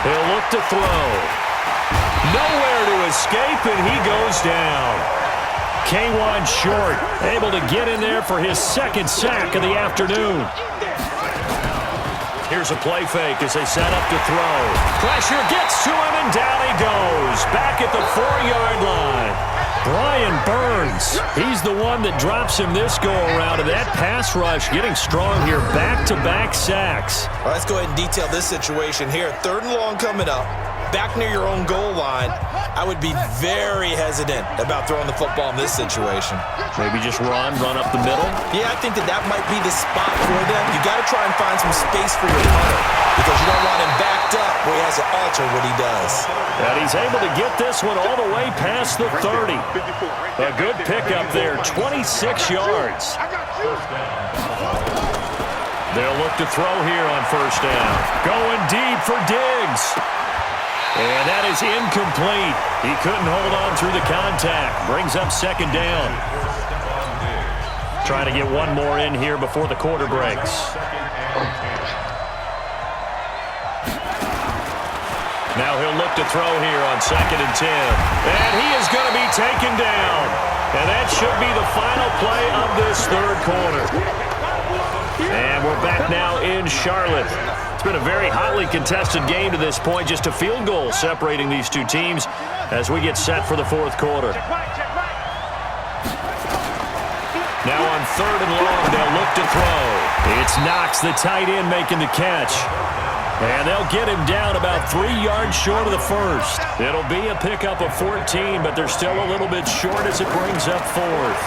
He'll look to throw. Nowhere to escape, and he goes down. K1 short, able to get in there for his second sack of the afternoon. Here's a play fake as they set up to throw. Pressure gets to him, and down he goes. Back at the 4-yard line. Brian Burns, he's the one that drops him this go-around, and that pass rush getting strong here. Back-to-back sacks. Well, let's go ahead and detail this situation here. 3rd and long coming up. Back near your own goal line, I would be very hesitant about throwing the football in this situation. Maybe just run up the middle? Yeah, I think that might be the spot for them. You got to try and find some space for your punter because you don't want him backed up where he has to alter what he does. And he's able to get this one all the way past the 30. A good pickup there, 26 yards. They'll look to throw here on 1st down. Going deep for Diggs. And that is incomplete. He couldn't hold on through the contact. Brings up 2nd down. Trying to get one more in here before the quarter breaks. Now he'll look to throw here on 2nd and 10. And he is going to be taken down. And that should be the final play of this 3rd quarter. And we're back now in Charlotte. It's been a very hotly contested game to this point. Just a field goal separating these two teams as we get set for the 4th quarter. Now on 3rd and long, they'll look to throw. It's Knox, the tight end, making the catch. And they'll get him down about 3 yards short of the 1st. It'll be a pickup of 14, but they're still a little bit short as it brings up 4th.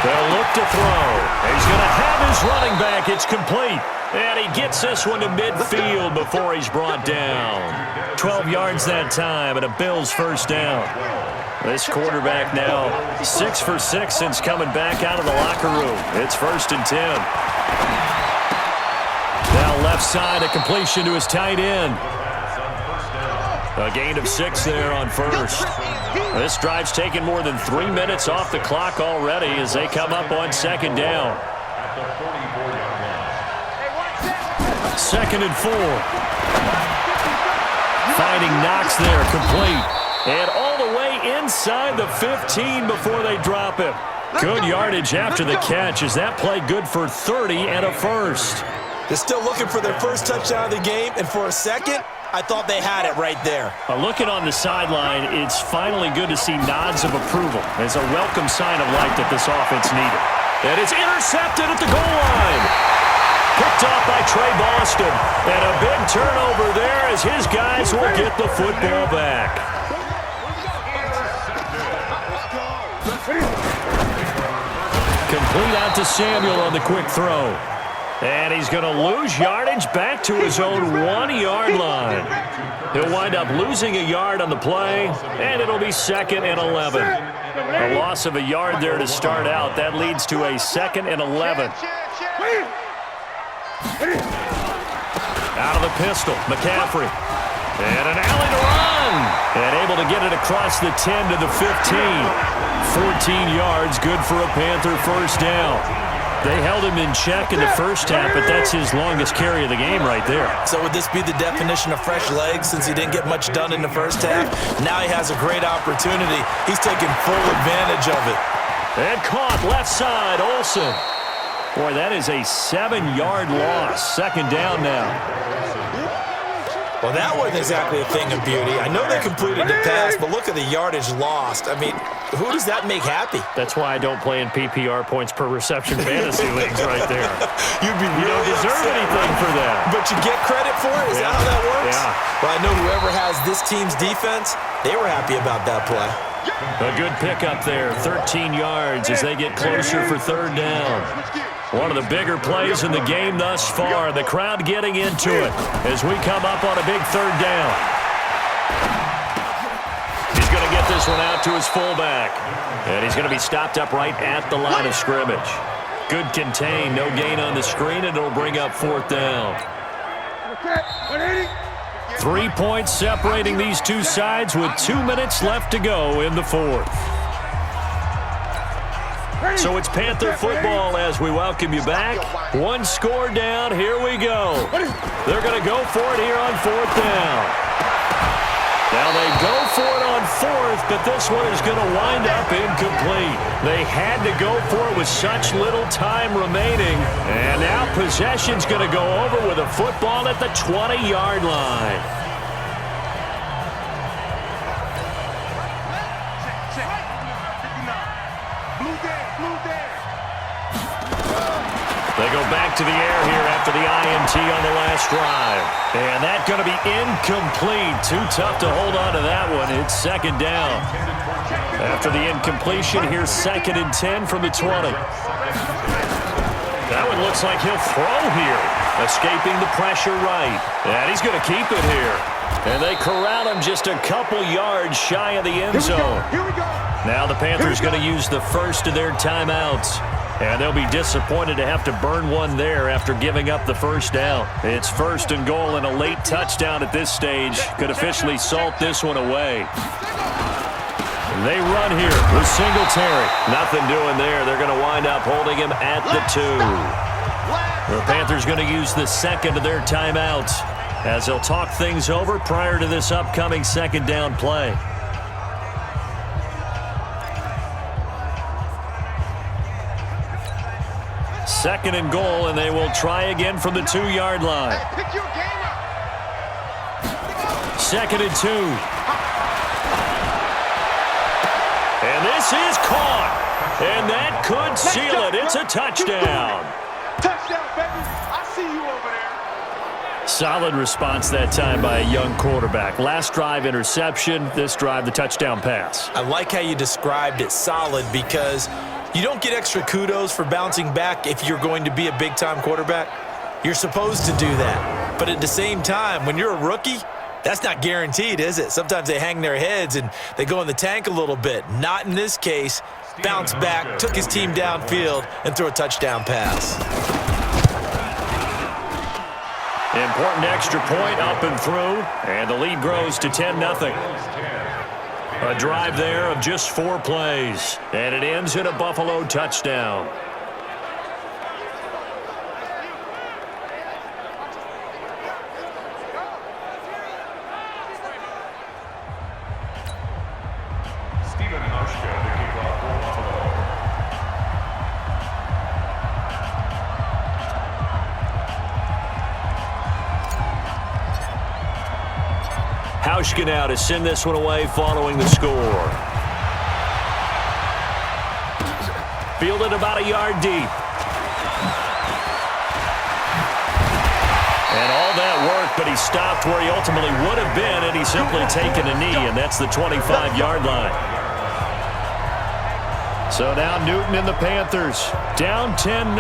They'll look to throw. He's going to have his running back. It's complete. And he gets this one to midfield before he's brought down. 12 yards that time, and a Bills 1st down. This quarterback now 6 for 6 since coming back out of the locker room. It's 1st and 10. Now left side, a completion to his tight end. A gain of 6 there on 1st. This drive's taken more than 3 minutes off the clock already as they come up on 2nd down. 2nd and 4. Finding Knox there, complete. And all the way inside the 15 before they drop him. Good yardage after the catch. Is that play good for 30 and a 1st? They're still looking for their first touchdown of the game, and for a second, I thought they had it right there. Looking on the sideline, it's finally good to see nods of approval. It's a welcome sign of life that this offense needed. And it's intercepted at the goal line. Picked off by Trey Boston. And a big turnover there as his guys will get the football back. Complete out to Samuel on the quick throw. And he's going to lose yardage back to his own 1-yard line. He'll wind up losing a yard on the play, and it'll be 2nd and 11. A loss of a yard there to start out. That leads to a 2nd and 11. Out of the pistol, McCaffrey. And an alley to run. And able to get it across the 10 to the 15. 14 yards, good for a Panther 1st down. They held him in check in the 1st half, but that's his longest carry of the game right there. So would this be the definition of fresh legs since he didn't get much done in the 1st half? Now he has a great opportunity. He's taking full advantage of it. And caught left side, Olsen. Boy, that is a 7-yard loss. 2nd down now. Well, that wasn't exactly a thing of beauty. I know they completed the pass, but look at the yardage lost. I mean, who does that make happy? That's why I don't play in PPR points per reception fantasy leagues right there. You'd be really You don't deserve anything for that. But you get credit for it? Is that how that works? Yeah. Well, I know whoever has this team's defense, they were happy about that play. A good pickup there, 13 yards as they get closer for 3rd down. One of the bigger plays in the game thus far. The crowd getting into it as we come up on a big 3rd down. He's going to get this one out to his fullback. And he's going to be stopped up right at the line of scrimmage. Good contain, no gain on the screen, and it'll bring up 4th down. 3 points separating these two sides with 2 minutes left to go in the 4th. So it's Panther football as we welcome you back. One score down. Here we go. They're going to go for it here on 4th down. Now they go for it on 4th, but this one is going to wind up incomplete. They had to go for it with such little time remaining. And now possession's going to go over with a football at the 20-yard line. They go back to the air here after the INT on the last drive. And that's going to be incomplete. Too tough to hold on to that one. It's 2nd down. After the incompletion, here's 2nd and 10 from the 20. That one looks like he'll throw here. Escaping the pressure right. And he's going to keep it here. And they corral him just a couple yards shy of the end zone. Here we go. Now the Panthers going to use the first of their timeouts. And they'll be disappointed to have to burn one there after giving up the first down. It's 1st and goal, and a late touchdown at this stage could officially salt this one away. They run here with Singletary. Nothing doing there. They're going to wind up holding him at the 2. The Panthers going to use the second of their timeouts as they'll talk things over prior to this upcoming 2nd down play. 2nd and goal, and they will try again from the 2-yard line. 2nd and 2. And this is caught. And that could seal it. It's a touchdown. Touchdown, baby. I see you over there. Solid response that time by a young quarterback. Last drive, interception. This drive, the touchdown pass. I like how you described it, solid, because you don't get extra kudos for bouncing back if you're going to be a big-time quarterback. You're supposed to do that. But at the same time, when you're a rookie, that's not guaranteed, is it? Sometimes they hang their heads and they go in the tank a little bit. Not in this case. Bounced back, took his team downfield, and threw a touchdown pass. Important extra point up and through, and the lead grows to 10-0. A drive there of just 4 plays, and it ends in a Buffalo touchdown. Hauschka now to send this one away following the score. Fielded about a yard deep. And all that work, but he stopped where he ultimately would have been, and he's simply taken a knee, and that's the 25-yard line. So now Newton and the Panthers down 10-0.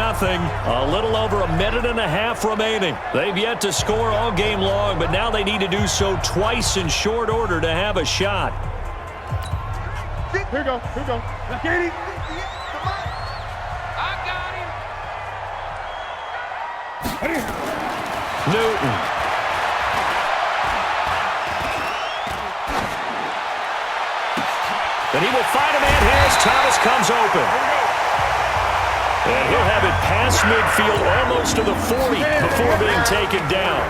A little over a minute and a half remaining. They've yet to score all game long, but now they need to do so twice in short order to have a shot. Here we go. Here we go. Get him. I got him. Newton. And he will find a man here as Thomas comes open. And he'll have it past midfield almost to the 40 before being taken down.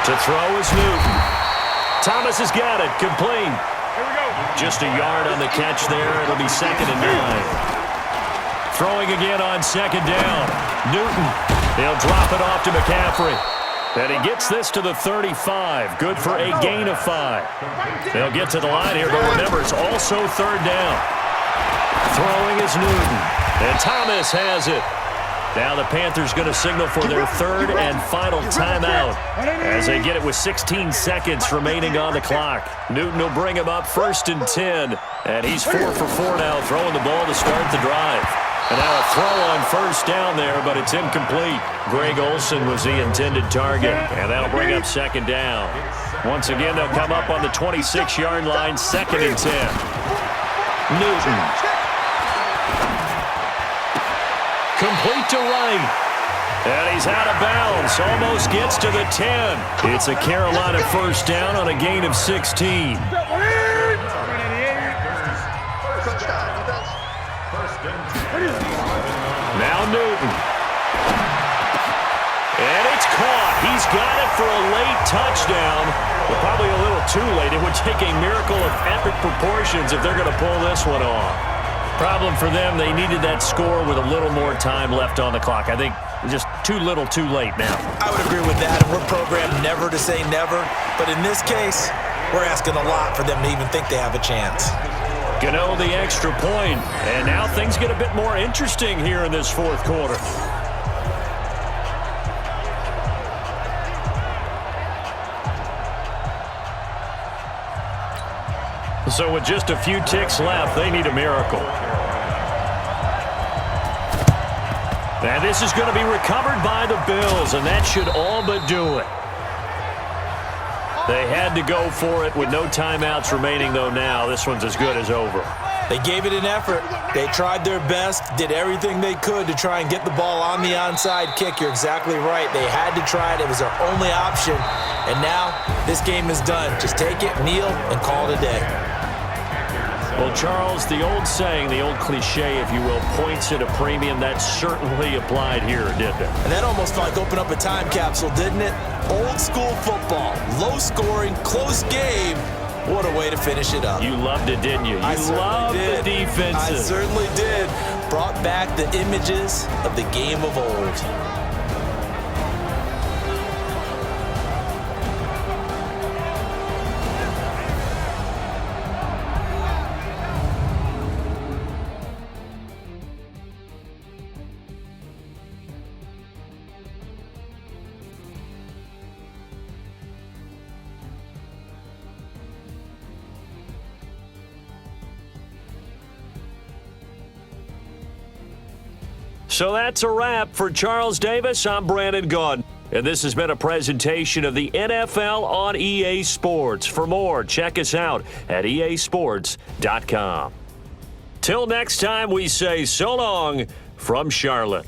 To throw is Newton. Thomas has got it. Complete. Just a yard on the catch there. It'll be 2nd and 9. Throwing again on 2nd down. Newton. He'll drop it off to McCaffrey. And he gets this to the 35. Good for a gain of 5. They'll get to the line here, but remember, it's also 3rd down. Throwing is Newton. And Thomas has it. Now the Panthers going to signal for their 3rd and final timeout as they get it with 16 seconds remaining on the clock. Newton will bring him up 1st and 10. And he's 4 for 4 now, throwing the ball to start the drive. And now a throw on 1st down there, but it's incomplete. Greg Olsen was the intended target, and that'll bring up 2nd down. Once again, they'll come up on the 26-yard line, 2nd and 10. Newton. Complete to right. And he's out of bounds, almost gets to the 10. It's a Carolina 1st down on a gain of 16. First and for a late touchdown. But probably a little too late. It would take a miracle of epic proportions if they're going to pull this one off. Problem for them, they needed that score with a little more time left on the clock. I think just too little too late now. I would agree with that, and we're programmed never to say never. But in this case, we're asking a lot for them to even think they have a chance. Gano the extra point, and now things get a bit more interesting here in this fourth quarter. So with just a few ticks left, they need a miracle. And this is going to be recovered by the Bills, and that should all but do it. They had to go for it with no timeouts remaining, though now. This one's as good as over. They gave it an effort. They tried their best, did everything they could to try and get the ball on the onside kick. You're exactly right. They had to try it. It was their only option. And now this game is done. Just take it, kneel, and call it a day. Well, Charles, the old saying, the old cliche, if you will, points at a premium. That certainly applied here, didn't it? And that almost felt like opened up a time capsule, didn't it? Old school football, low scoring, close game. What a way to finish it up. You loved it, didn't you? I loved the defenses. I certainly did. Brought back the images of the game of old. So that's a wrap for Charles Davis. I'm Brandon Gaudin, and this has been a presentation of the NFL on EA Sports. For more, check us out at easports.com. Till next time, we say so long from Charlotte.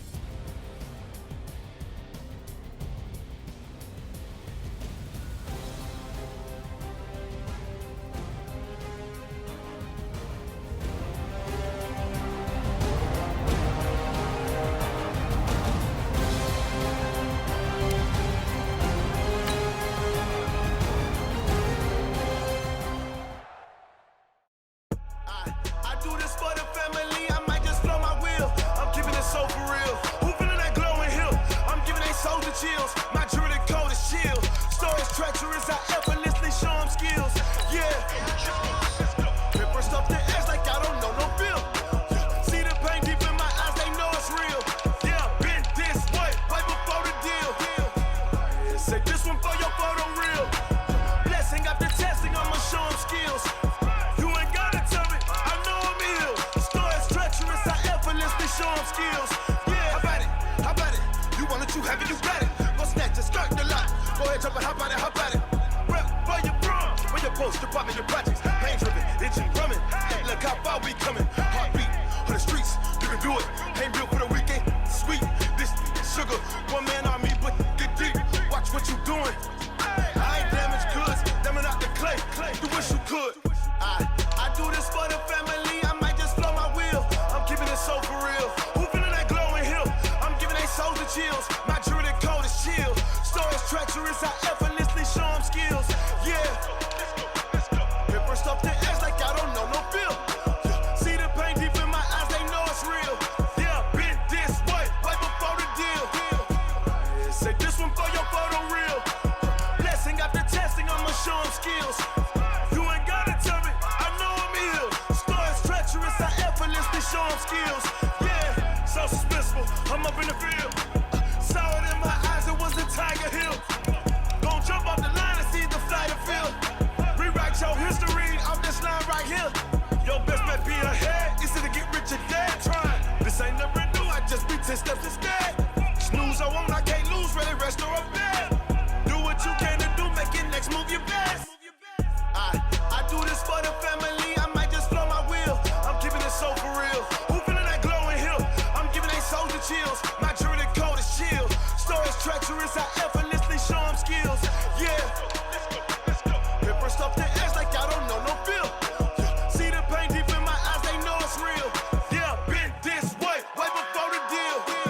See the pain deep in my eyes, they know it's real. Yeah, been this way, way before the deal.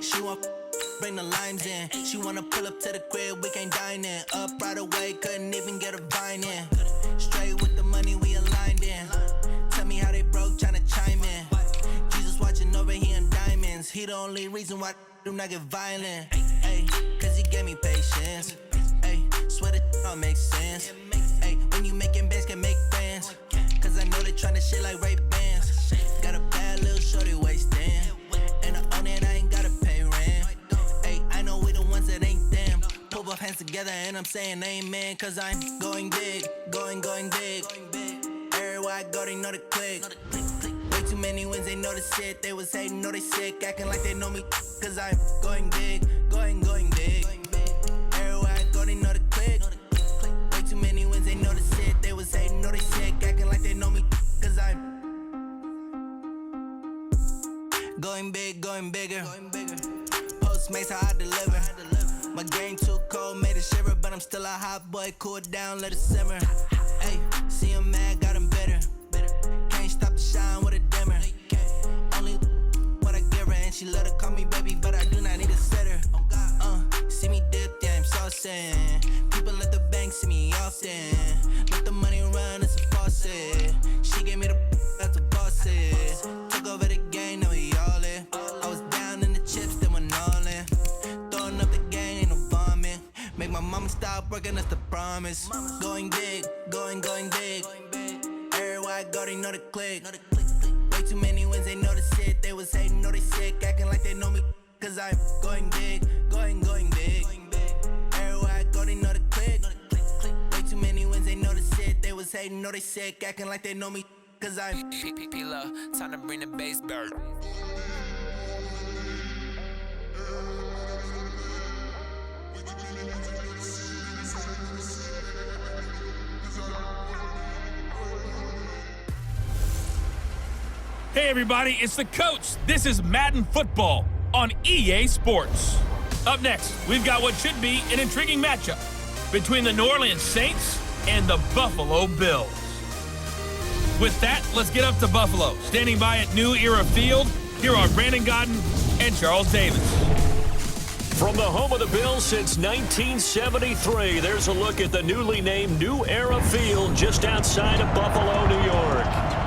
She want bring the limes in. She wanna pull up to the crib, we can't dine in. Up right away, couldn't even get a vine in. Straight with the money, we aligned in. Tell me how they broke, tryna chime in. Jesus watching over, he in diamonds. He the only reason why I do not get violent. Ay, cause he gave me patience. Ay, swear that all makes sense. Ay, when you making bands, can make friends. Cause I know they tryna shit like Ray-Bans. Got a bad little shorty wasting. And I own it, I ain't gotta pay rent. Ay, I know we the ones that ain't them. Pull both hands together and I'm saying amen. Cause I'm going big, going big. Everywhere I go, they know the click. Way too many wins, they know the shit. They was hating, know they sick, acting like they know me. Cause I'm going big, going big. Everywhere I go, they know the click. Way too many wins, they know the shit. They was hating, know they sick, acting like they know me. Cause I'm going big, going bigger. Postmates how I deliver. My game too cold, made it shiver, but I'm still a hot boy. Cool it down, let it simmer. Hey, see him mad, got him bitter. Can't stop the shine with a dimmer. Only what I give her, and she let her call me baby, but I do not need a sitter. See me dip, yeah, I'm saucing. People at the bank see me often. Let the money run, it's a faucet. She gave me the that's a boss it. Took over the game, now we all in. I was down in the chips, then went all in. Throwing up the gang, ain't no bombing. Make my mama stop working, that's the promise. Going big, going big. Everywhere I go, they know the click. Way too many wins, they know the shit. They was hating, know they sick, acting like they know me. Cause I'm going big, going big. Everywhere I go, they know the click. Way too many wins, they know the shit. They was hating, know they sick, acting like they know me. Cause I'm P-P-P-Lo, time to bring the bass bird. Hey everybody, it's the coach. This is Madden Football on EA Sports. Up next, we've got what should be an intriguing matchup between the New Orleans Saints and the Buffalo Bills. With that, let's get up to Buffalo. Standing by at New Era Field, here are Brandon Godden and Charles Davis. From the home of the Bills since 1973, there's a look at the newly named New Era Field just outside of Buffalo, New York.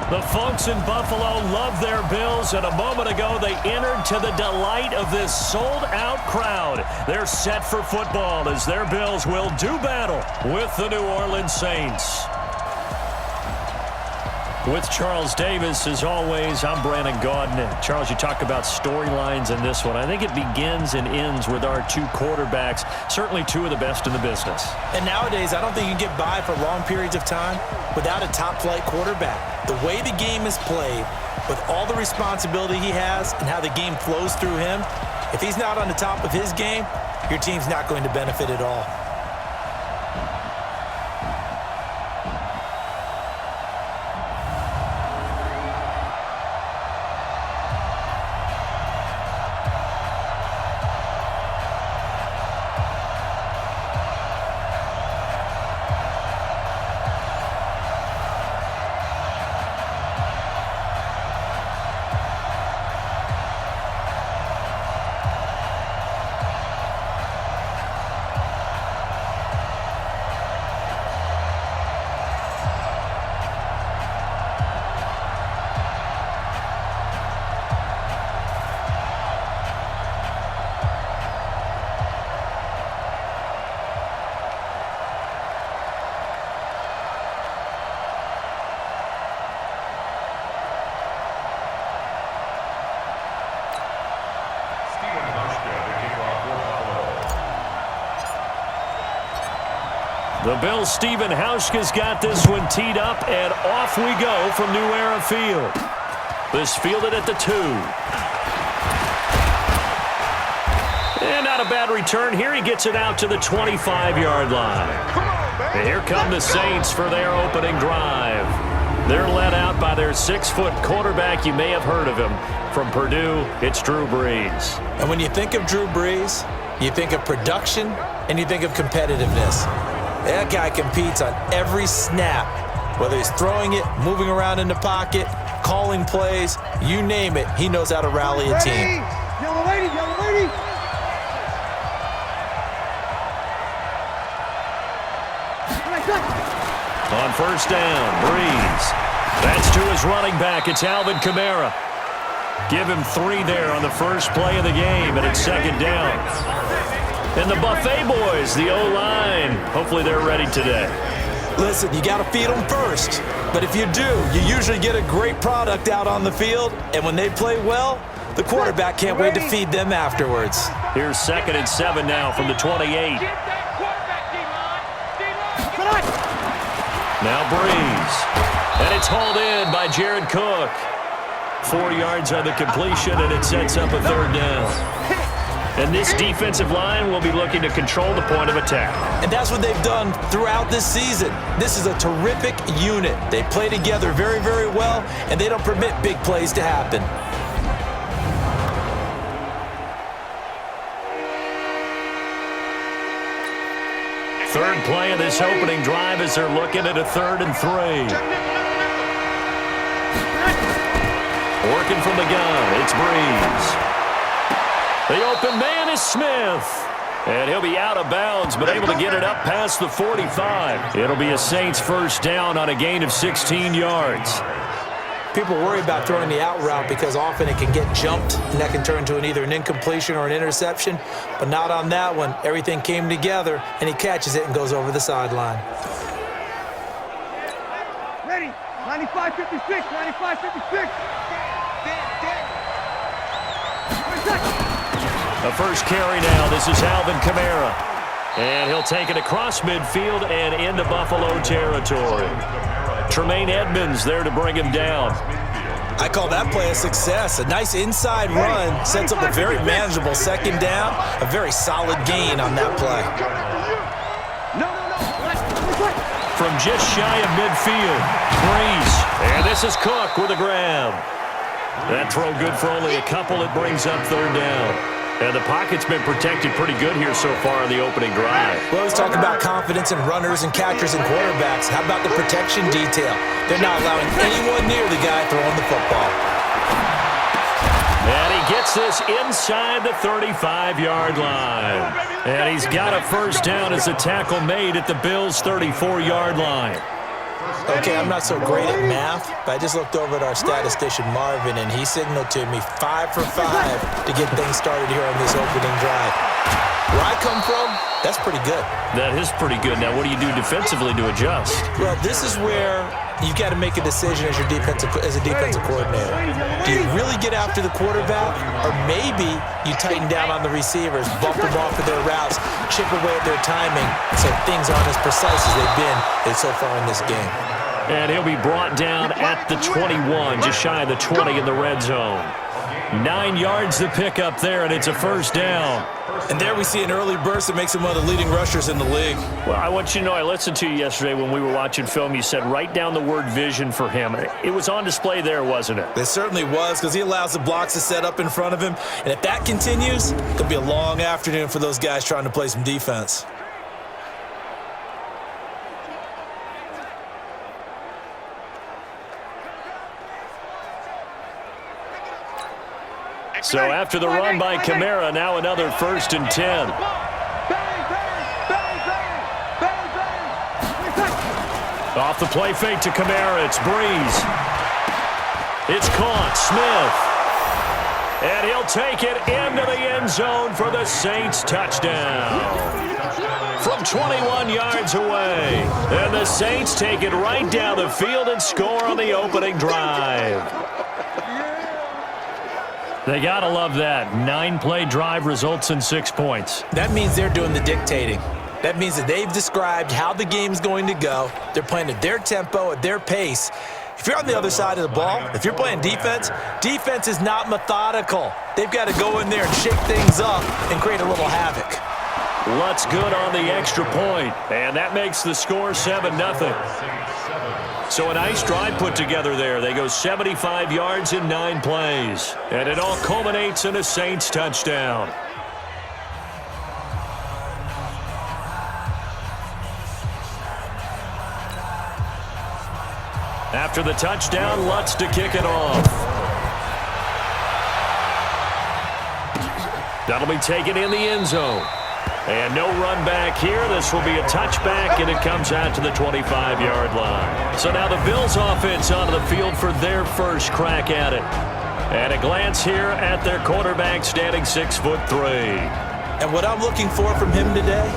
The folks in Buffalo love their Bills, and a moment ago they entered to the delight of this sold-out crowd. They're set for football as their Bills will do battle with the New Orleans Saints. With Charles Davis, as always, I'm Brandon Gaudin. Charles, you talk about storylines in this one. I think it begins and ends with our two quarterbacks, certainly two of the best in the business. And nowadays, I don't think you can get by for long periods of time without a top-flight quarterback. The way the game is played, with all the responsibility he has and how the game flows through him, if he's not on the top of his game, your team's not going to benefit at all. The Bills' Stephen Hauschka's got this one teed up, and off we go from New Era Field. This fielded at the 2. And not a bad return here. He gets it out to the 25-yard line. And here come the Saints for their opening drive. They're led out by their 6-foot quarterback. You may have heard of him. From Purdue, it's Drew Brees. And when you think of Drew Brees, you think of production and you think of competitiveness. That guy competes on every snap, whether he's throwing it, moving around in the pocket, calling plays, you name it, he knows how to rally a team. Young lady, On first down, Breeze. That's to his running back. It's Alvin Kamara. Give him 3 there on the first play of the game, and it's second down. And the Buffet boys, the O-line, hopefully they're ready today. Listen, you got to feed them first. But if you do, you usually get a great product out on the field. And when they play well, the quarterback can't wait to feed them afterwards. Here's 2nd and 7 now from the 28. Now Breeze. And it's hauled in by Jared Cook. 4 yards on the completion, and it sets up a 3rd down. And this defensive line will be looking to control the point of attack. And that's what they've done throughout this season. This is a terrific unit. They play together very, very well, and they don't permit big plays to happen. Third play of this opening drive as they're looking at a 3rd and 3. Working from the gun, it's Breeze. The open man is Smith. And he'll be out of bounds, but able to get it up past the 45. It'll be a Saints first down on a gain of 16 yards. People worry about throwing the out route because often it can get jumped, and that can turn into either an incompletion or an interception. But not on that one. Everything came together, and he catches it and goes over the sideline. Ready. 95-56. 95-56. The first carry now. This is Alvin Kamara. And he'll take it across midfield and into Buffalo territory. Tremaine Edmonds there to bring him down. I call that play a success. A nice inside run sets up a very manageable 2nd down. A very solid gain on that play. From just shy of midfield, Breeze. And this is Cook with a grab. That throw good for only a couple. It brings up 3rd down. And the pocket's been protected pretty good here so far in the opening drive. We always talk about confidence in runners and catchers and quarterbacks. How about the protection detail? They're not allowing anyone near the guy throwing the football. And he gets this inside the 35-yard line. And he's got a first down as a tackle made at the Bills' 34-yard line. Okay, I'm not so great at math, but I just looked over at our statistician, Marvin, and he signaled to me 5 for 5 to get things started here on this opening drive. Where I come from, that's pretty good. That is pretty good. Now, what do you do defensively to adjust? Well, this is where you've got to make a decision as a defensive coordinator. Do you really get after the quarterback, or maybe you tighten down on the receivers, bump them off of their routes, chip away at their timing so things aren't as precise as they've been so far in this game. And he'll be brought down at the 21, just shy of the 20 in the red zone. 9 yards to pick up there, and it's a first down. And there we see an early burst that makes him one of the leading rushers in the league. Well, I want you to know, I listened to you yesterday when we were watching film. You said write down the word vision for him. It was on display there, wasn't it? It certainly was, because he allows the blocks to set up in front of him. And if that continues, it'll be a long afternoon for those guys trying to play some defense. So after the run by Kamara, now another 1st and 10. Off the play fake to Kamara, it's Breeze. It's caught, Smith. And he'll take it into the end zone for the Saints touchdown. From 21 yards away. And the Saints take it right down the field and score on the opening drive. They got to love that. 9-play drive results in 6 points. That means they're doing the dictating. That means that they've described how the game's going to go. They're playing at their tempo, at their pace. If you're on the other side of the ball, if you're playing defense, defense is not methodical. They've got to go in there and shake things up and create a little havoc. Lutz good on the extra point, and that makes the score 7-0. So a nice drive put together there. They go 75 yards in 9 plays. And it all culminates in a Saints touchdown. After the touchdown, Lutz to kick it off. That'll be taken in the end zone. And no run back here. This will be a touchback, and it comes out to the 25-yard line. So now the Bills offense onto the field for their first crack at it. And a glance here at their quarterback standing 6'3". And what I'm looking for from him today,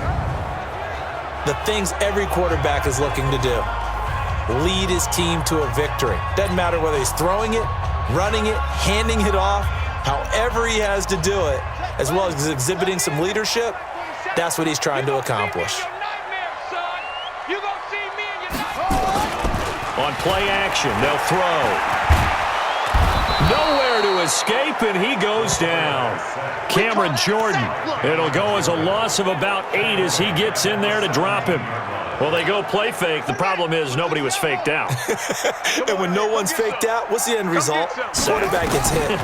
the things every quarterback is looking to do. Lead his team to a victory. Doesn't matter whether he's throwing it, running it, handing it off, however he has to do it, as well as exhibiting some leadership, that's what he's trying to accomplish. On play action, they'll throw. Nowhere to escape, and he goes down. Cameron Jordan. It'll go as a loss of about 8 as he gets in there to drop him. Well, they go play fake. The problem is nobody was faked out. And when no one's faked out, what's the end result? Quarterback gets hit.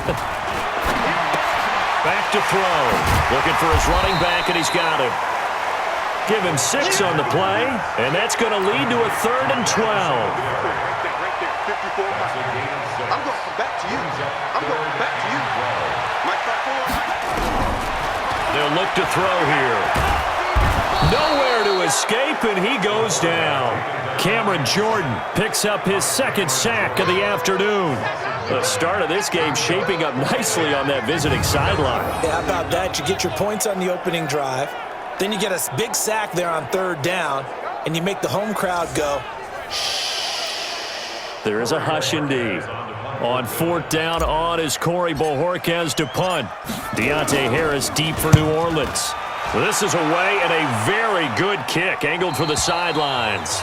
Back to throw. Looking for his running back, and he's got him. Give him 6 on the play, and that's going to lead to a 3rd and 12. I'm going back to you. I'm going back to you. They'll look to throw here. Nowhere to escape, and he goes down. Cameron Jordan picks up his 2nd sack of the afternoon. The start of this game shaping up nicely on that visiting sideline. Yeah, how about that? You get your points on the opening drive. Then you get a big sack there on 3rd down, and you make the home crowd go, shh. There is a hush indeed. On 4th down on is Corey Bojorquez to punt. Deontay Harris deep for New Orleans. This is away and a very good kick angled for the sidelines.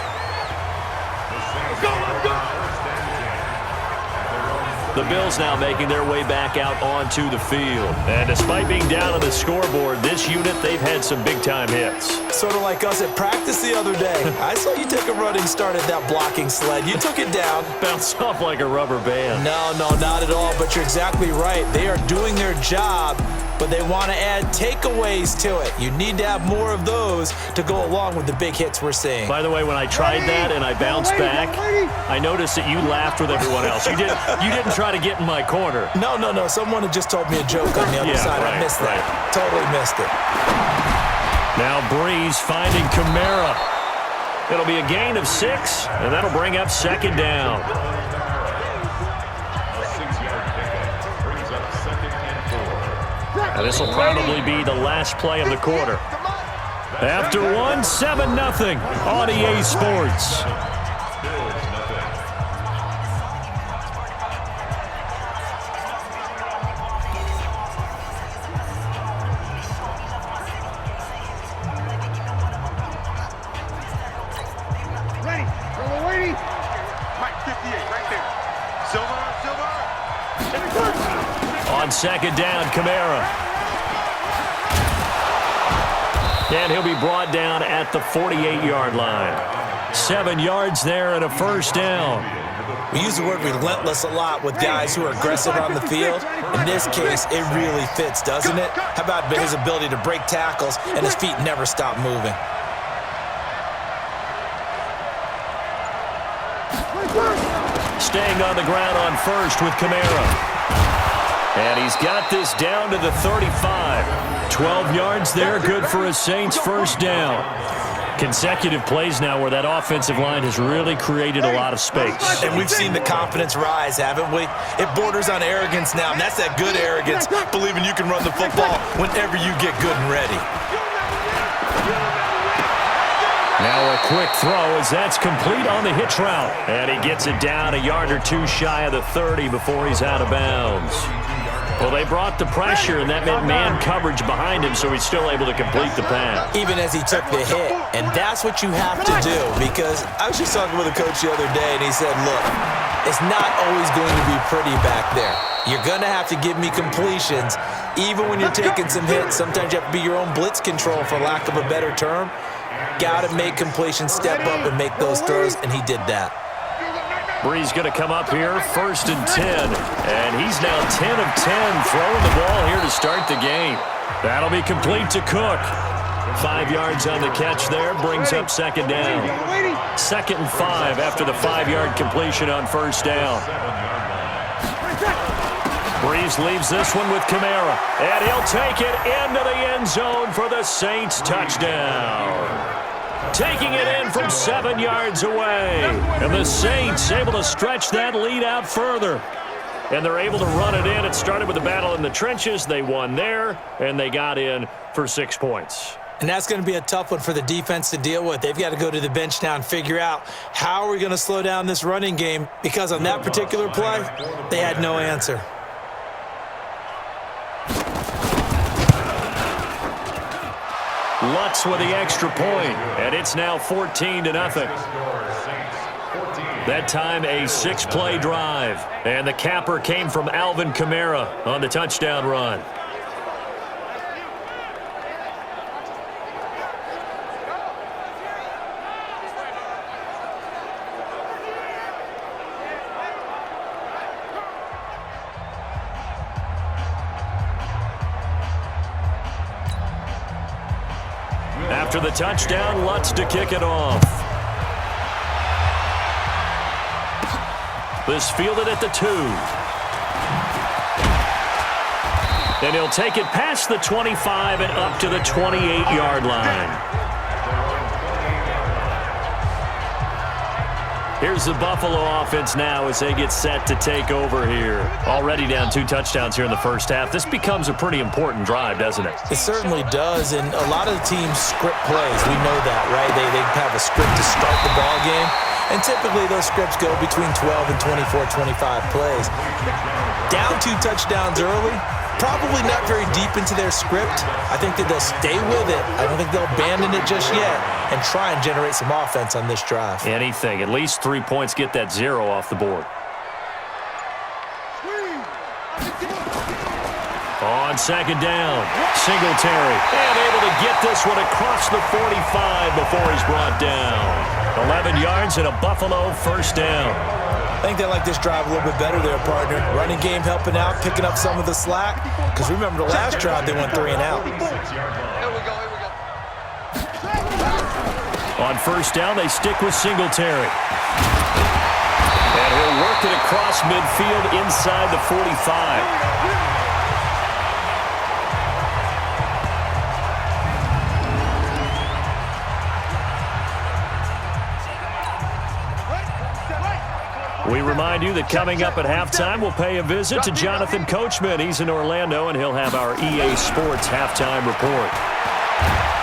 The Bills now making their way back out onto the field. And despite being down on the scoreboard, this unit, they've had some big-time hits. Sort of like us at practice the other day. I saw you take a running start at that blocking sled. You took it down. Bounced off like a rubber band. No, not at all, but you're exactly right. They are doing their job, but they want to add takeaways to it. You need to have more of those to go along with the big hits we're seeing. By the way, when I tried that and I bounced back, I noticed that you laughed with everyone else. You didn't try to get in my corner. No. Someone had just told me a joke on the other side. Right, I missed that. Right. Totally missed it. Now Breeze finding Kamara. It'll be a gain of 6, and that'll bring up 2nd down. Now this will probably be the last play of the quarter. After 1, 7-0 on EA Sports. On 2nd down, Kamara. And he'll be brought down at the 48-yard line. 7 yards there and a 1st down. We use the word relentless a lot with guys who are aggressive on the field. In this case, it really fits, doesn't it? How about his ability to break tackles and his feet never stop moving? Staying on the ground on 1st with Kamara. And he's got this down to the 35. 12 yards there, good for a Saints 1st down. Consecutive plays now where that offensive line has really created a lot of space. And we've seen the confidence rise, haven't we? It borders on arrogance now, and that's that good arrogance, believing you can run the football whenever you get good and ready. Now a quick throw as that's complete on the hitch route. And he gets it down a yard or 2 shy of the 30 before he's out of bounds. Well, they brought the pressure, and that meant man coverage behind him, so he's still able to complete the pass. Even as he took the hit. And that's what you have to do, because I was just talking with a coach the other day, and he said, look, it's not always going to be pretty back there. You're going to have to give me completions. Even when you're taking some hits, sometimes you have to be your own blitz control, for lack of a better term. Got to make completions, step up, and make those throws, and he did that. Breeze going to come up here, 1st and 10. And he's now 10 of 10 throwing the ball here to start the game. That'll be complete to Cook. 5 yards on the catch there, brings up 2nd down. 2nd and 5 after the 5-yard completion on 1st down. Breeze leaves this one with Kamara, and he'll take it into the end zone for the Saints touchdown. Taking it in from 7 yards away, and the Saints able to stretch that lead out further. And they're able to run it in. It started with a battle in the trenches. They won there, and they got in for 6 points. And that's going to be a tough one for the defense to deal with. They've got to go to the bench now and figure out how are we going to slow down this running game, because on that particular play, they had no answer. Lutz with the extra point, and it's now 14-0. That time a 6-play drive, and the capper came from Alvin Kamara on the touchdown run. After the touchdown, Lutz to kick it off. This fielded at the 2. And he'll take it past the 25 and up to the 28-yard line. Here's the Buffalo offense now as they get set to take over here. Already down 2 touchdowns here in the first half. This becomes a pretty important drive, doesn't it? It certainly does, and a lot of the teams script plays. We know that, right? They have a script to start the ball game, and typically those scripts go between 12 and 24, 25 plays. Down 2 touchdowns early, probably not very deep into their script. I think that they'll stay with it. I don't think they'll abandon it just yet and try and generate some offense on this drive. Anything. At least 3 points, get that 0 off the board. On second down, Singletary. And able to get this one across the 45 before he's brought down. 11 yards and a Buffalo first down. I think they like this drive a little bit better there, partner. Running game helping out, picking up some of the slack. Because remember the last drive, they went 3 and out. Here we go. On first down, they stick with Singletary. And he'll work it across midfield inside the 45. We remind you that coming up at halftime, we'll pay a visit to Jonathan Coachman. He's in Orlando, and he'll have our EA Sports halftime report.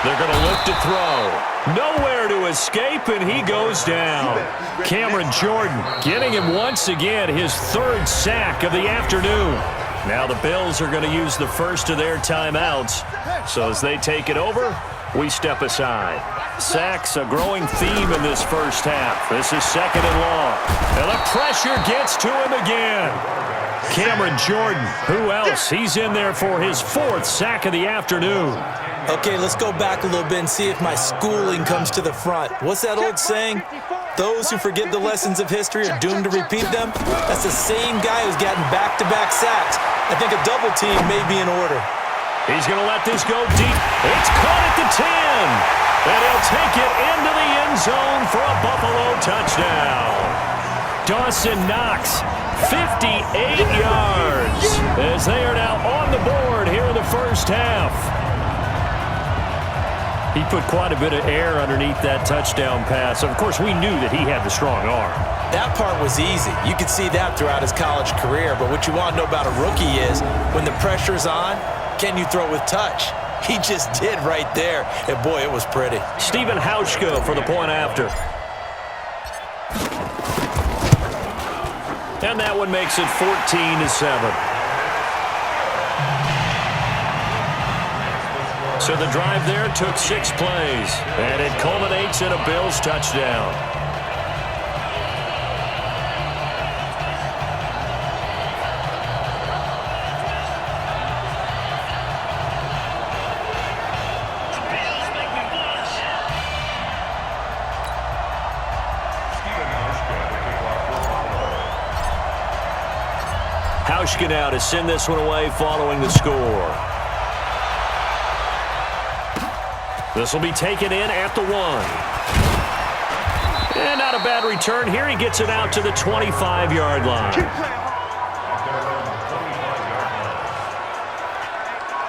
They're going to look to throw. Nowhere to escape, and he goes down. Cameron Jordan getting him once again, his 3rd sack of the afternoon. Now the Bills are going to use the first of their timeouts. So as they take it over, we step aside. Sacks, a growing theme in this first half. This is 2nd and long. And the pressure gets to him again. Cameron Jordan, who else? He's in there for his 4th sack of the afternoon. Okay, let's go back a little bit and see if my schooling comes to the front. What's that old saying? Those who forget the lessons of history are doomed to repeat them. That's the same guy who's gotten back-to-back sacks. I think a double team may be in order. He's going to let this go deep. It's caught at the 10. And he'll take it into the end zone for a Buffalo touchdown. Dawson Knox, 58 yards, as they are now on the board here in the first half. He put quite a bit of air underneath that touchdown pass. Of course, we knew that he had the strong arm. That part was easy. You could see that throughout his college career. But what you want to know about a rookie is when the pressure's on, can you throw with touch? He just did right there. And, boy, it was pretty. Stephen Hauschka for the point after. And that one makes it 14-7. So the drive there took 6 plays. And it culminates in a Bills touchdown. Hauschka now to send this one away following the score. This will be taken in at the 1. And not a bad return here. He gets it out to the 25-yard line.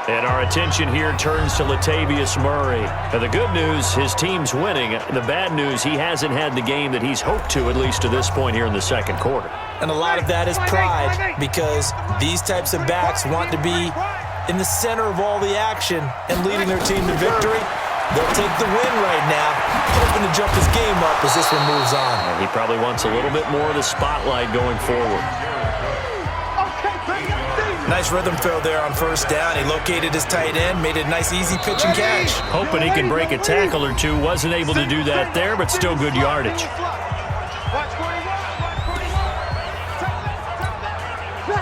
And our attention here turns to Latavius Murray. Now, the good news, his team's winning. The bad news, he hasn't had the game that he's hoped to, at least to this point here in the second quarter. And a lot of that is pride, because these types of backs want to be in the center of all the action and leading their team to victory. They'll take the win right now, hoping to jump his game up as this one moves on. And he probably wants a little bit more of the spotlight going forward. Nice rhythm throw there on first down. He located his tight end, made a nice easy pitch and catch. Hoping he can break a tackle or two. Wasn't able to do that there, but still good yardage.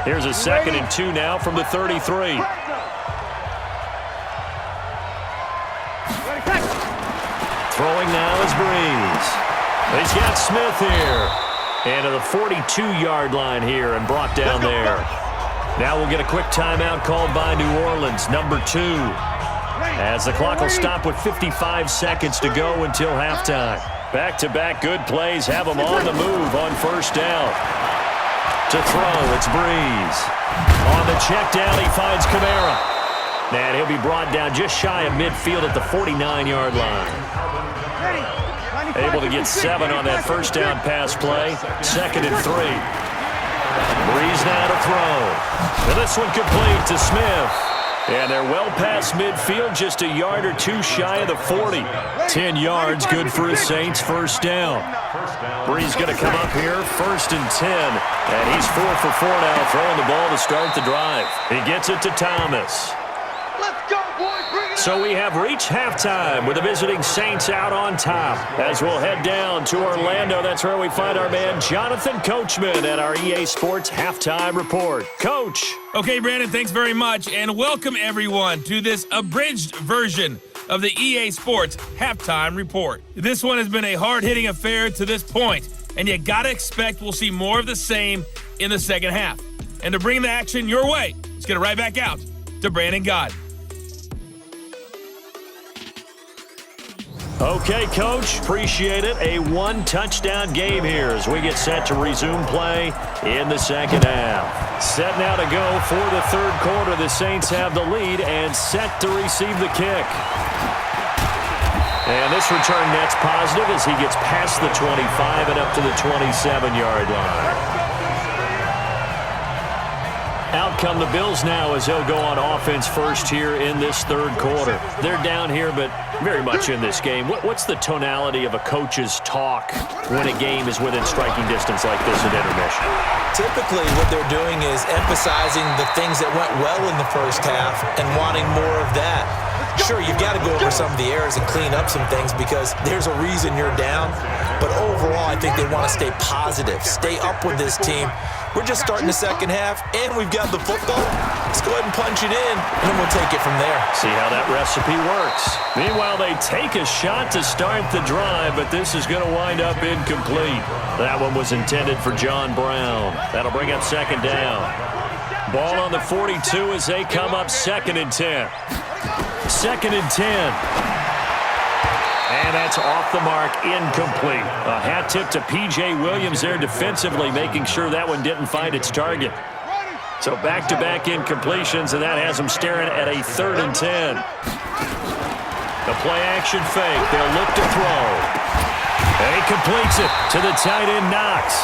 Here's a 2nd and 2 now from the 33. Throwing now is Breeze. He's got Smith here. And to the 42-yard line here and brought down there. Now we'll get a quick timeout called by New Orleans, number 2. As the clock will stop with 55 seconds to go until halftime. Back-to-back good plays have him on the move on first down. To throw, it's Breeze. On the check down, he finds Kamara. And he'll be brought down just shy of midfield at the 49-yard line. Able to get 7 on that first down pass play. 2nd and 3. Breeze now to throw. And this one complete to Smith. And they're well past midfield, just a yard or two shy of the 40. 10 yards, good for his Saints, first down. Breeze going to come up here, 1st and 10. And he's 4 for 4 now, throwing the ball to start the drive. He gets it to Thomas. So we have reached halftime with the visiting Saints out on top. As we'll head down to Orlando, that's where we find our man Jonathan Coachman at our EA Sports Halftime Report. Coach. Okay, Brandon, thanks very much, and welcome everyone to this abridged version of the EA Sports Halftime Report. This one has been a hard-hitting affair to this point, and you gotta expect we'll see more of the same in the second half. And to bring the action your way, let's get it right back out to Brandon God. Okay, Coach, appreciate it. A one-touchdown game here as we get set to resume play in the second half. Set now to go for the third quarter. The Saints have the lead and set to receive the kick. And this return net's positive as he gets past the 25 and up to the 27-yard line. Out come the Bills now as they'll go on offense first here in this third quarter. They're down here, but very much in this game. What's the tonality of a coach's talk when a game is within striking distance like this at intermission? Typically, what they're doing is emphasizing the things that went well in the first half and wanting more of that. Sure, you've got to go over some of the errors and clean up some things because there's a reason you're down. But overall, I think they want to stay positive, stay up with this team. We're just starting the second half, and we've got the football. Let's go ahead and punch it in, and then we'll take it from there. See how that recipe works. Meanwhile, they take a shot to start the drive, but this is going to wind up incomplete. That one was intended for John Brown. That'll bring up second down. Ball on the 42 as they come up 2nd and 10. 2nd and 10. And that's off the mark, incomplete. A hat tip to P.J. Williams there defensively, making sure that one didn't find its target. So back-to-back incompletions, and that has them staring at a 3rd and 10. The play-action fake. They'll look to throw. And he completes it to the tight end, Knox.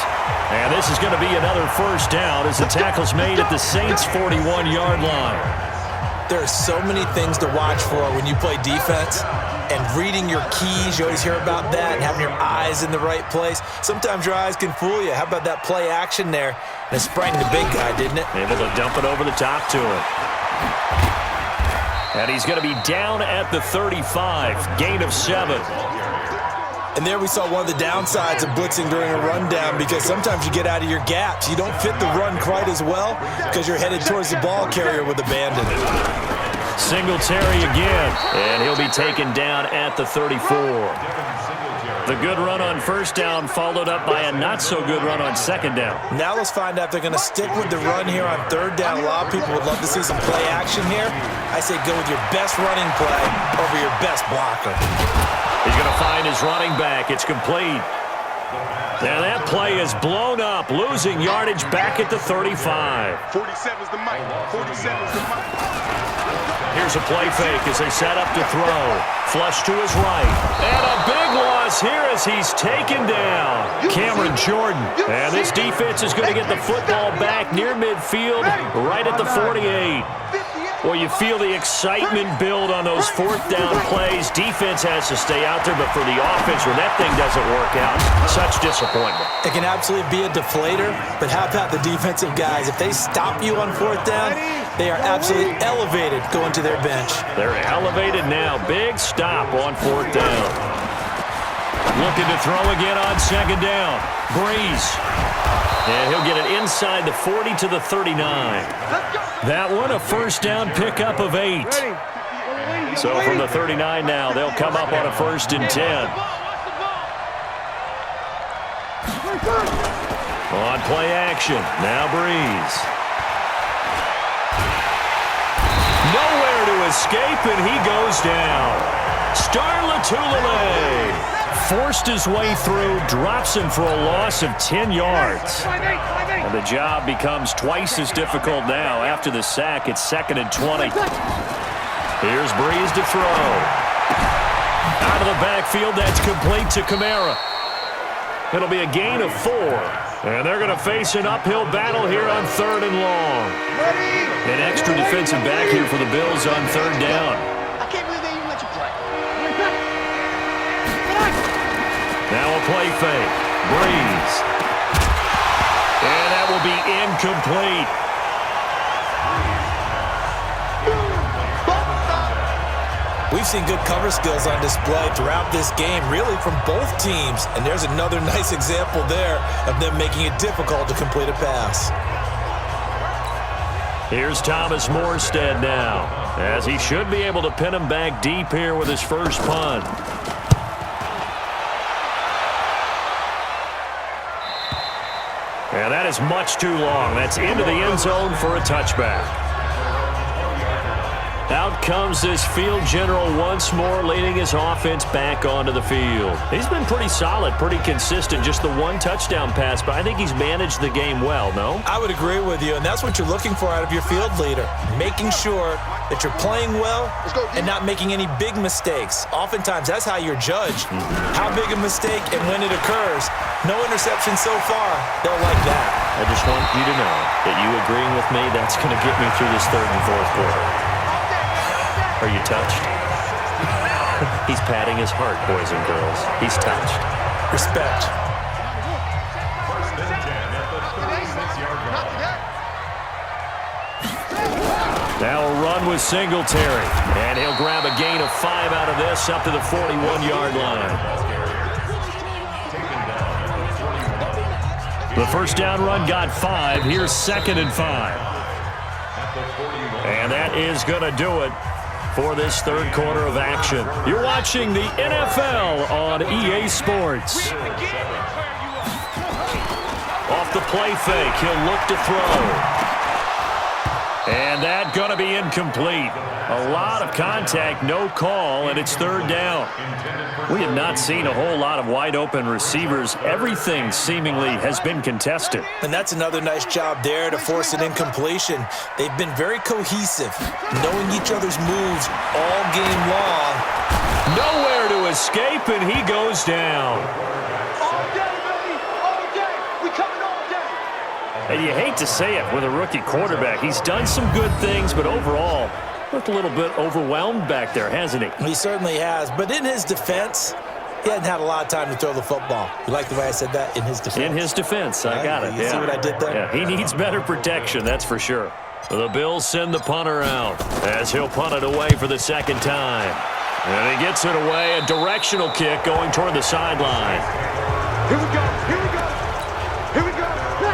And this is going to be another first down as the tackle's made at the Saints' 41-yard line. There are so many things to watch for when you play defense. And reading your keys, you always hear about that, and having your eyes in the right place. Sometimes your eyes can fool you. How about that play action there? And it sprang the big guy, didn't it? Able to dump it over the top to him. And he's going to be down at the 35, gain of 7. And there we saw one of the downsides of blitzing during a rundown because sometimes you get out of your gaps. You don't fit the run quite as well because you're headed towards the ball carrier with abandon. Singletary again, and he'll be taken down at the 34. The good run on first down followed up by a not-so-good run on second down. Now let's find out if they're going to stick with the run here on third down. A lot of people would love to see some play action here. I say go with your best running play over your best blocker. He's going to find his running back. It's complete. Now that play is blown up, losing yardage back at the 35. 47's the mic. 47's the mic. Here's a play fake as they set up to throw. Flush to his right. And a big loss here as he's taken down. Cameron Jordan. And this defense is going to get the football back near midfield, right at the 48. Well, you feel the excitement build on those fourth down plays. Defense has to stay out there, but for the offense, when that thing doesn't work out, such disappointment. It can absolutely be a deflator, but how about the defensive guys? If they stop you on fourth down, they are absolutely elevated going to their bench. They're elevated now. Big stop on fourth down. Looking to throw again on second down. Breeze. And he'll get it inside the 40 to the 39. That one, a first down pickup of 8. So from the 39 now, they'll come up on a 1st and 10. On play action, now Breeze. Nowhere to escape, and he goes down. Star Latulele forced his way through, drops him for a loss of 10 yards. And the job becomes twice as difficult now. After the sack, it's 2nd and 20. Here's Breeze to throw. Out of the backfield, that's complete to Kamara. It'll be a gain of 4. And they're going to face an uphill battle here on 3rd and long. An extra defensive back here for the Bills on 3rd down. I can't believe they even let you play. Now a play fake. Breeze. And that will be incomplete. We've seen good cover skills on display throughout this game, really from both teams. And there's another nice example there of them making it difficult to complete a pass. Here's Thomas Morstead now, as he should be able to pin him back deep here with his first punt. And that is much too long. That's into the end zone for a touchback. Out comes this field general once more, leading his offense back onto the field. He's been pretty solid, pretty consistent, just the one touchdown pass, but I think he's managed the game well, no? I would agree with you, and that's what you're looking for out of your field leader, making sure that you're playing well and not making any big mistakes. Oftentimes, that's how you're judged. How big a mistake and when it occurs. No interception so far. They'll like that. I just want you to know that you agreeing with me, that's going to get me through this 3rd and 4th quarter. Are you touched? He's patting his heart, boys and girls. He's touched. Respect. Now a run with Singletary. And he'll grab a gain of 5 out of this up to the 41-yard line. The first down run got 5. Here's 2nd and 5. And that is going to do it for this 3rd quarter of action. You're watching the NFL on EA Sports. Off the play fake, he'll look to throw. And that going to be incomplete. A lot of contact, no call, and it's 3rd down. We have not seen a whole lot of wide-open receivers. Everything seemingly has been contested. And that's another nice job there to force an incompletion. They've been very cohesive, knowing each other's moves all game long. Nowhere to escape, and he goes down. All day, baby. All day. We coming all day. And you hate to say it with a rookie quarterback. He's done some good things, but overall, looked a little bit overwhelmed back there, hasn't he? He certainly has. But in his defense, he hadn't had a lot of time to throw the football. You like the way I said that? In his defense. In his defense. I got it. You see what I did there? Yeah, he needs better protection, that's for sure. The Bills send the punter out as he'll punt it away for the 2nd time. And he gets it away. A directional kick going toward the sideline. Here we go. Here we go. Here we go.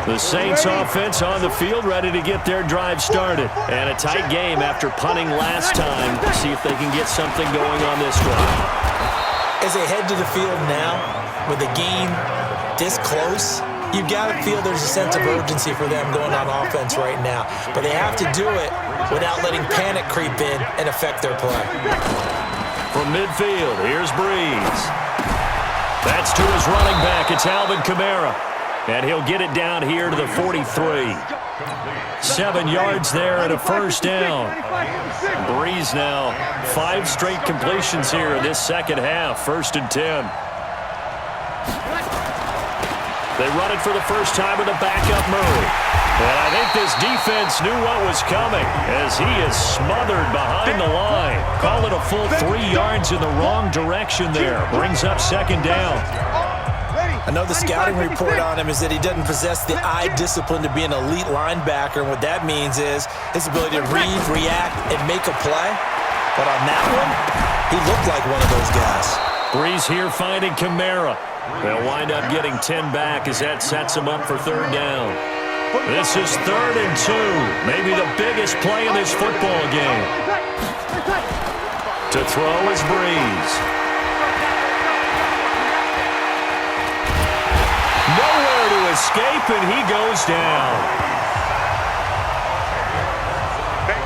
The Saints offense on the field, ready to get their drive started. And a tight game after punting last time. See if they can get something going on this drive. As they head to the field now, with the game this close, you've got to feel there's a sense of urgency for them going on offense right now. But they have to do it without letting panic creep in and affect their play. From midfield, here's Breeze. That's to his running back. It's Alvin Kamara. And he'll get it down here to the 43. 7 yards there and a first down. Breeze now 5 straight completions here in this second half. 1st and 10. They run it for the first time with a backup Murray. And I think this defense knew what was coming as he is smothered behind the line. Call it a full 3 yards in the wrong direction there. Brings up 2nd down. I know the scouting report on him is that he doesn't possess the eye discipline to be an elite linebacker. And what that means is his ability to read, react, and make a play. But on that one, he looked like one of those guys. Breeze here finding Kamara. They'll wind up getting 10 back as that sets him up for 3rd down. This is 3rd and 2. Maybe the biggest play in this football game. To throw is Breeze. Nowhere to escape, and he goes down.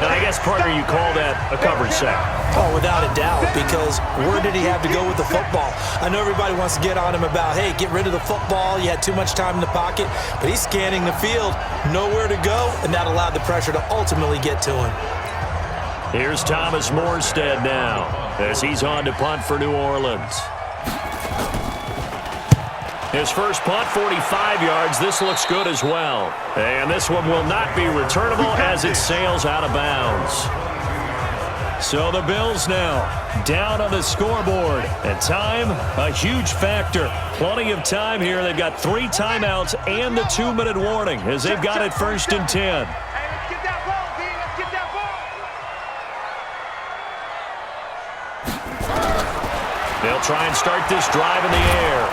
And I guess, partner, you call that a coverage sack. Oh, without a doubt, because where did he have to go with the football? I know everybody wants to get on him about, hey, get rid of the football. You had too much time in the pocket. But he's scanning the field, nowhere to go, and that allowed the pressure to ultimately get to him. Here's Thomas Morstead now as he's on to punt for New Orleans. His first punt, 45 yards. This looks good as well. And this one will not be returnable as it sails out of bounds. So the Bills now down on the scoreboard. And time, a huge factor. Plenty of time here. They've got 3 timeouts and the 2-minute warning as they've got it 1st and 10. They'll try and start this drive in the air.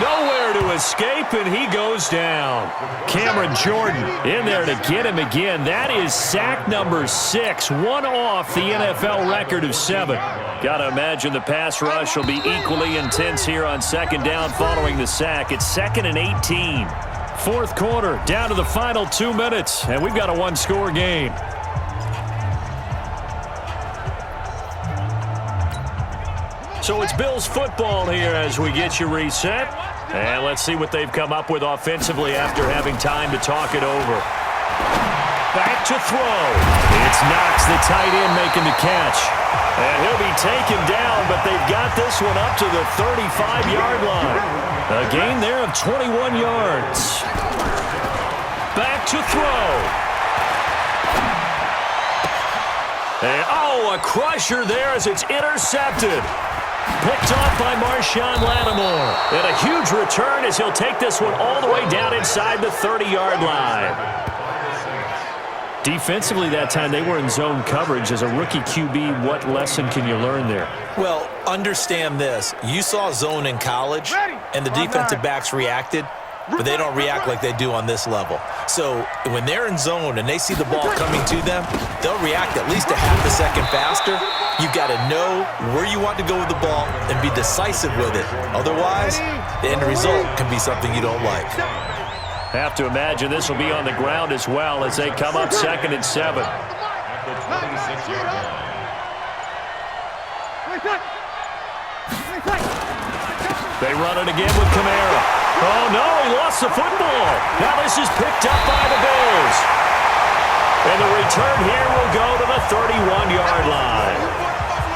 Nowhere to escape, and he goes down. Cameron Jordan in there to get him again. That is sack number 6, one off the NFL record of 7. Got to imagine the pass rush will be equally intense here on 2nd down following the sack. It's 2nd and 18. 4th quarter, down to the final 2 minutes, and we've got a 1-score game. So it's Bills football here as we get you reset. And let's see what they've come up with offensively after having time to talk it over. Back to throw. It's Knox, the tight end, making the catch. And he'll be taken down, but they've got this one up to the 35-yard line. A gain there of 21 yards. Back to throw. And, a crusher there as it's intercepted. Picked off by Marshawn Lattimore. And a huge return as he'll take this one all the way down inside the 30-yard line. Defensively that time, they were in zone coverage. As a rookie QB, what lesson can you learn there? Well, understand this. You saw zone in college, and the defensive backs reacted, but they don't react like they do on this level. So when they're in zone and they see the ball coming to them, they'll react at least a half a second faster. You've got to know where you want to go with the ball and be decisive with it. Otherwise, the end result can be something you don't like. Have to imagine this will be on the ground as well as they come up 2nd and 7. They run it again with Kamara. Oh, no, he lost the football. Now this is picked up by the Bills. And the return here will go to the 31-yard line.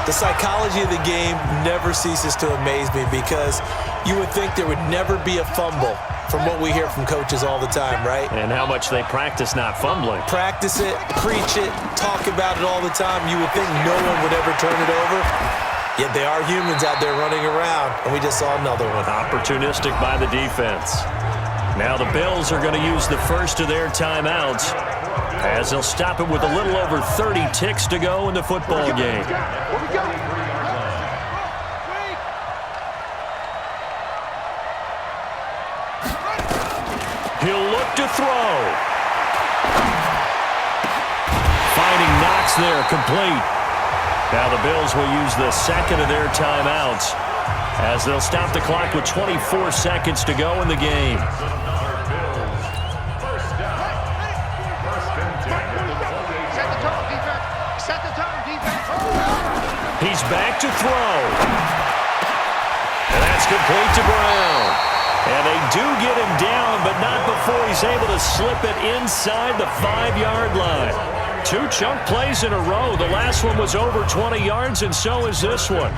The psychology of the game never ceases to amaze me because you would think there would never be a fumble from what we hear from coaches all the time, right? And how much they practice not fumbling. Practice it, preach it, talk about it all the time. You would think no one would ever turn it over. Yet they are humans out there running around, and we just saw another one. Opportunistic by the defense. Now the Bills are going to use the first of their timeouts as they'll stop it with a little over 30 ticks to go in the football game. He'll look to throw. Finding Knox there, complete. Now the Bills will use the second of their timeouts as they'll stop the clock with 24 seconds to go in the game. He's back to throw. And that's complete to Brown. And they do get him down, but not before he's able to slip it inside the 5-yard line. 2 chunk plays in a row. The last one was over 20 yards, and so is this one.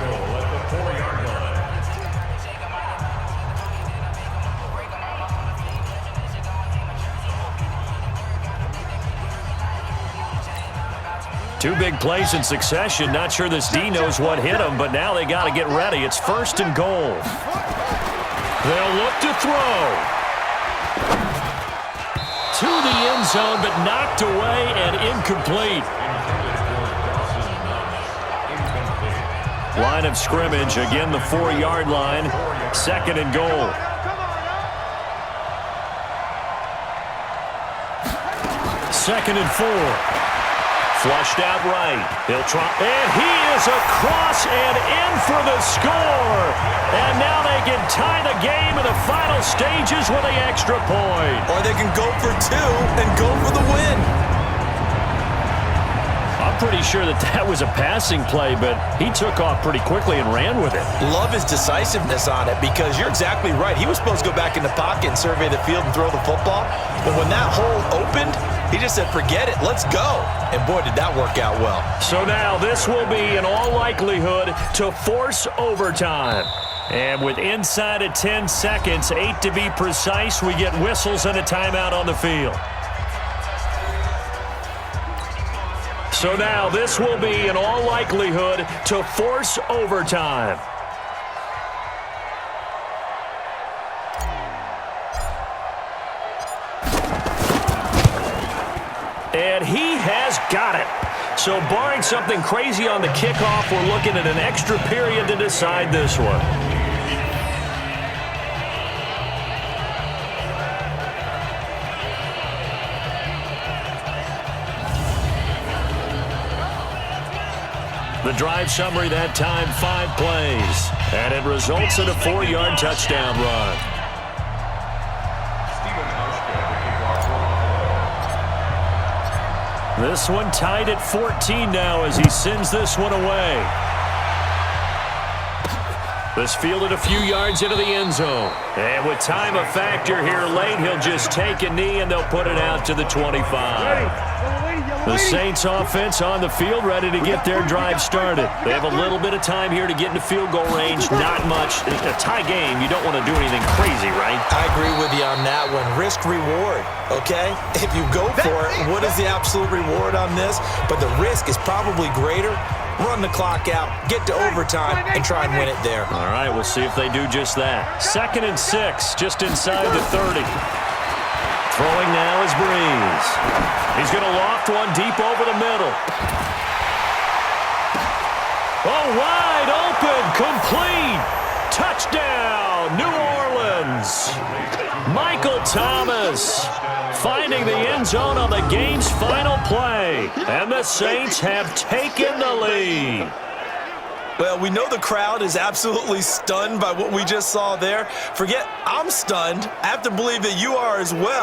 Two big plays in succession. Not sure this D knows what hit him, but now they got to get ready. It's 1st and goal. They'll look to throw. To the end zone, but knocked away and incomplete. Line of scrimmage, again the 4-yard line. 2nd and goal. Second and 4. Flushed out right. He'll try. And he is across and in for the score. And now they can tie the game in the final stages with the extra point. Or they can go for 2 and go for the win. I'm pretty sure that was a passing play, but he took off pretty quickly and ran with it. Love his decisiveness on it because you're exactly right. He was supposed to go back in the pocket and survey the field and throw the football. But when that hole opened, he just said, forget it, let's go. And boy, did that work out well. So now this will be, in all likelihood, to force overtime. And with inside of 10 seconds, 8 to be precise, we get whistles and a timeout on the field. So now this will be, in all likelihood, to force overtime. And he has got it. So barring something crazy on the kickoff, we're looking at an extra period to decide this one. The drive summary that time, 5 plays. And it results in a 4-yard touchdown run. This one tied at 14 now as he sends this one away. This fielded a few yards into the end zone. And with time a factor here late, he'll just take a knee and they'll put it out to the 25. The Saints offense on the field, ready to get their drive started. They have a little bit of time here to get into field goal range. Not much. A tie game, you don't want to do anything crazy, right? I agree with you on that one. Risk reward, okay? If you go for it, what is the absolute reward on this? But the risk is probably greater. Run the clock out, get to overtime, and try and win it there. All right, we'll see if they do just that. 2nd and 6, just inside the 30. Throwing now is Breeze. He's going to loft one deep over the middle. Oh, wide open, complete. Touchdown, New Orleans. Michael Thomas finding the end zone on the game's final play. And the Saints have taken the lead. Well, we know the crowd is absolutely stunned by what we just saw there. I'm stunned. I have to believe that you are as well.